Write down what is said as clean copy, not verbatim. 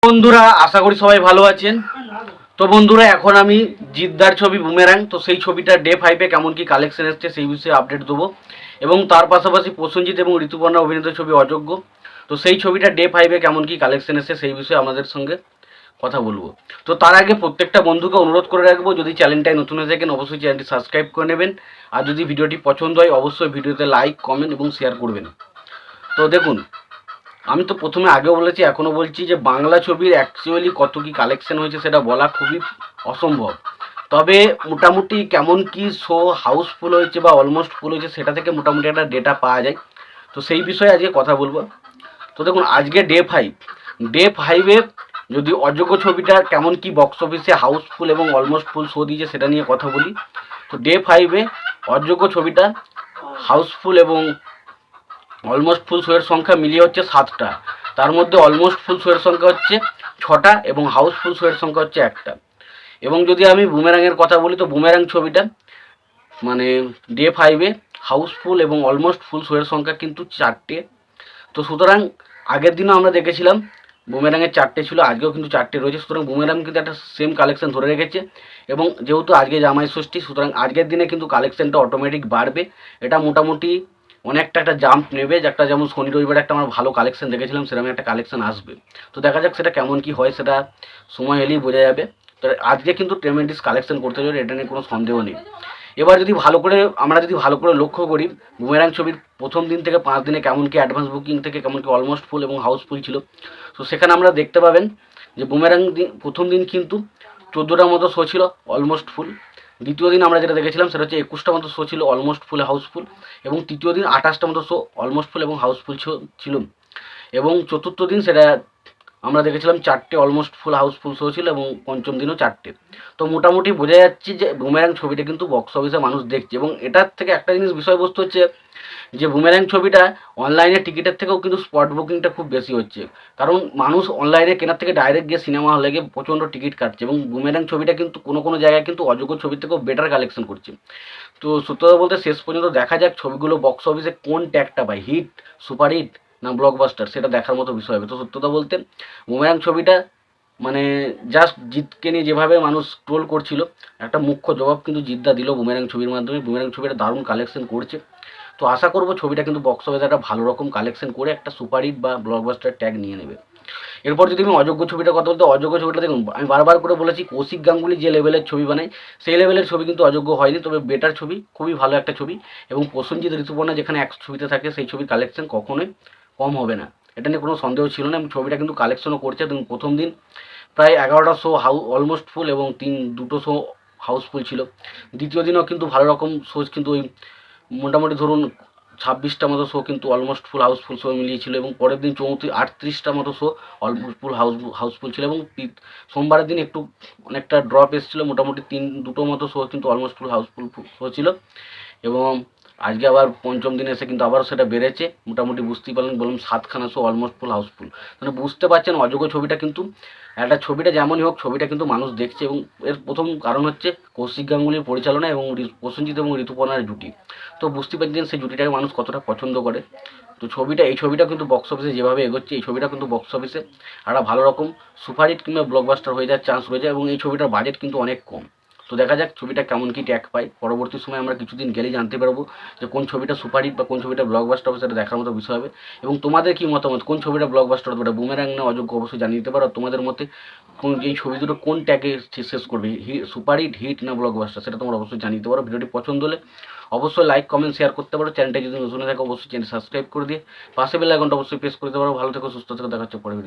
বন্ধুরা, আশা করি সবাই ভালো আছেন। তো বন্ধুরা, এখন আমি জিদ্দার ছবি বুমেরাং, তো সেই ছবিটা ডে 5-এ কেমন কি কালেকশন এসছে সেই বিষয়ে আপডেট দেবো। এবং তার পাশাপাশি প্রসেনজিৎ এবং ঋতুপর্ণা অভিনীত ছবি অযোগ্য, তো সেই ছবিটা ডে 5-এ কেমন কি কালেকশন এসছে সেই বিষয়ে আপনাদের সঙ্গে কথা বলবো। তো তার আগে প্রত্যেকটা বন্ধুকে অনুরোধ করে রাখবো, যদি চ্যানেলটায় নতুন হয়ে থাকেন অবশ্যই চ্যানেলটি সাবস্ক্রাইব করে নেবেন। আর যদি ভিডিওটি পছন্দ হয় অবশ্যই ভিডিওতে লাইক, কমেন্ট এবং শেয়ার করবেন। তো দেখুন, আমি তো প্রথমে আগেও বলেছি, এখনও বলছি যে বাংলা ছবির অ্যাকচুয়ালি কত কি কালেকশন হয়েছে সেটা বলা খুবই অসম্ভব। তবে মোটামুটি কেমন কি শো হাউসফুল হয়েছে বা অলমোস্ট ফুল হয়েছে সেটা থেকে মোটামুটি একটা ডেটা পাওয়া যায়। তো সেই বিষয়ে আজকে কথা বলবো। তো দেখুন, আজকে ডে 5-এ যদি অযোগ্য ছবিটা কেমন কি বক্স অফিসে হাউসফুল এবং অলমোস্ট ফুল শো দিয়েছে সেটা নিয়ে কথা বলি। তো ডে 5-এ অযোগ্য ছবিটা হাউসফুল এবং অলমোস্ট ফুল শোয়ের সংখ্যা মিলিয়ে হচ্ছে 7টা। তার মধ্যে অলমোস্ট ফুল শোয়ের সংখ্যা হচ্ছে 6টা এবং হাউসফুল শোয়ের সংখ্যা হচ্ছে 1টা। এবং যদি আমি বুমেরাংয়ের কথা বলি, তো বুমেরাং ছবিটা মানে ডে 5-এ হাউসফুল এবং অলমোস্ট ফুল শোয়ের সংখ্যা কিন্তু 4টে। তো সুতরাং আগের দিনও আমরা দেখেছিলাম বুমেরাংয়ের 4টে ছিল, আজকেও কিন্তু 4টে রয়েছে। সুতরাং বুমেরাং কিন্তু একটা সেম কালেকশন ধরে রেখেছে। এবং যেহেতু আজকে জামাই ষষ্ঠী, সুতরাং আজকের দিনে কিন্তু কালেকশনটা অটোমেটিক বাড়বে। এটা মোটামুটি অনেকটা একটা জাম্প নেবে, যে একটা যেমন শনি রবিবার একটা আমরা ভালো কালেকশন দেখেছিলাম সেরকম একটা কালেকশন আসবে। তো দেখা যাক সেটা কেমন কি হয়, সেটা সময় এলেই বোঝা যাবে। তো আজকে কিন্তু ট্রেমেন্ডিস কালেকশন করতে যাবে, এটা নিয়ে কোনো সন্দেহ নেই। এবার যদি আমরা যদি ভালো করে লক্ষ্য করি, বুমেরাং ছবির প্রথম দিন থেকে 5 দিনে কেমন কি অ্যাডভান্স বুকিং থেকে কেমন কি অলমোস্ট ফুল এবং হাউসফুল ছিল। তো সেখানে আমরা দেখতে পাবেন যে বুমেরাং প্রথম দিন কিন্তু 14টার মতো শো ছিল অলমোস্ট ফুল। দ্বিতীয় দিন আমরা যেটা দেখেছিলাম সেটা হচ্ছে 21টা মতো শো ছিল অলমোস্ট ফুল হাউসফুল। এবং তৃতীয় দিন 28টা মতো শো অলমোস্ট ফুল এবং হাউসফুল ছিল। এবং চতুর্থ দিন সেটা আমরা দেখেছিলাম 4টে অলমোস্ট ফুল হাউসফুল শো ছিল এবং পঞ্চম দিনও 4টে। তো মোটামুটি বোঝা যাচ্ছে যে বুমেরাং ছবিটা কিন্তু বক্স অফিসে মানুষ দেখছে। এবং এটার থেকে একটা জিনিস বিষয়বস্তু হচ্ছে যে বুমেরাং ছবিটা অনলাইনে টিকিটের থেকেও কিন্তু স্পট বুকিংটা খুব বেশি হচ্ছে। কারণ মানুষ অনলাইনে কেনার থেকে ডাইরেক্ট গিয়ে সিনেমা হলে গিয়ে প্রচণ্ড টিকিট কাটছে। এবং বুমেরাং ছবিটা কিন্তু কোনো কোনো জায়গায় কিন্তু অযোগ্য ছবির থেকেও বেটার কালেকশন করছে। তো সত্য কথা বলতে শেষ পর্যন্ত দেখা যাক ছবিগুলো বক্স অফিসে কোন ট্যাগটা পায়, হিট, সুপারহিট না ব্লকবাস্টার, সেটা দেখার মতো বিষয় হবে। তো সত্যতা বলতে বুমেরাং ছবিটা মানে জাস্ট জিতকে নিয়ে যেভাবে মানুষ ট্রোল করছিল, একটা মুখ্য জবাব কিন্তু জিদ্দা দিল বুমেরাং ছবির মাধ্যমে। বুমেরাং ছবিটা দারুণ কালেকশন করছে। তো আশা করব ছবিটা কিন্তু বক্স অফিসে একটা ভালো রকম কালেকশন করে একটা সুপারহিট বা ব্লকবাস্টার ট্যাগ নিয়ে নেবে। এরপর যদি আমি অযোগ্য ছবিটার কথা বলতে, অযোগ্য ছবিটা দেখুন, আমি বারবার করে বলেছি কৌশিক গাঙ্গুলি যে লেভেলের ছবি বানায় সেই লেভেলের ছবি কিন্তু অযোগ্য হয়নি, তবে বেটার ছবি, খুবই ভালো একটা ছবি। এবং প্রসেনজিৎ ঋতুপর্ণা যেখানে এক ছবিতে থাকে সেই ছবির কালেকশন কখনোই কম হবে না, এটা নিয়ে কোনো সন্দেহ ছিল না। এবং ছবিটা কিন্তু কালেকশনও করছে। এবং প্রথম দিন প্রায় 11টা শো অলমোস্ট ফুল এবং দুটো শো হাউসফুল ছিল। দ্বিতীয় দিনও কিন্তু ভালো রকম শো কিন্তু ওই মোটামুটি ধরুন 26টা মতো শো কিন্তু অলমোস্ট ফুল হাউসফুল শো মিলিয়েছিল। এবং পরের দিন 38টা মতো শো অলমোস্ট ফুল হাউসফুল ছিল। এবং সোমবারের দিন একটু অনেকটা ড্রপ এসেছিলো, মোটামুটি দুটো মতো শো কিন্তু অলমোস্ট ফুল হাউসফুল শো ছিল। এবং আজকে আবার পঞ্চম দিনে এসে কিন্তু আবারও সেটা বেড়েছে, মোটামুটি বুঝতেই পারলেন, বললাম 7খানা শো অলমোস্ট ফুল হাউসফুল। মানে বুঝতে পারছেন অযোগ্য ছবিটা কিন্তু একটা ছবিটা যেমনই হোক ছবিটা কিন্তু মানুষ দেখছে। এবং এর প্রথম কারণ হচ্ছে কৌশিক গাঙ্গুলির পরিচালনা এবং প্রসেনজিৎ এবং ঋতুপর্ণার জুটি। তো বুঝতে পারছেন সেই জুটিটাকে মানুষ কতটা পছন্দ করে। তো এই ছবিটা কিন্তু বক্স অফিসে যেভাবে এগোচ্ছে, এই ছবিটা কিন্তু বক্স অফিসে একটা ভালো রকম সুপারহিট কিংবা ব্লকবাস্টার হয়ে যাওয়ার চান্স রয়েছে। এবং এই ছবিটার বাজেট কিন্তু অনেক কম। তো দেখা যাক ছবিটা কেমন কি ট্যাগ পায়, পরবর্তী সময় আমরা কিছুদিন গেলেই জানতে পারবো যে কোন ছবিটা সুপারহিট বা কোন ছবিটা ব্লকবাস্টার হবে, সেটা দেখার মতো বিষয় হবে। এবং তোমাদের কি মতামত, কোন ছবিটা ব্লকবাস্টার হবে, বুমেরাং না অযোগ্য, অবশ্যই জানিয়ে দিতে পারো। তোমাদের মতে এই ছবি দুটো কোন ট্যাগে শেষ করবে, সুপারহিট, হিট না ব্লকবাস্টার, সেটা তোমরা অবশ্যই জানিয়ে দিতে পারো। ভিডিওটি পছন্দ হলে অবশ্যই লাইক, কমেন্ট, শেয়ার করতে পারো। চ্যানেলটা যদি নতুন থাকে অবশ্যই চ্যানেল সাবস্ক্রাইব করে দিয়ে পাশে বেল আইকনটা অবশ্যই প্রেস করে দিতে পারো। ভালো থেকো, সুস্থ থেকো, দেখা হচ্ছে পরে ভিডিও।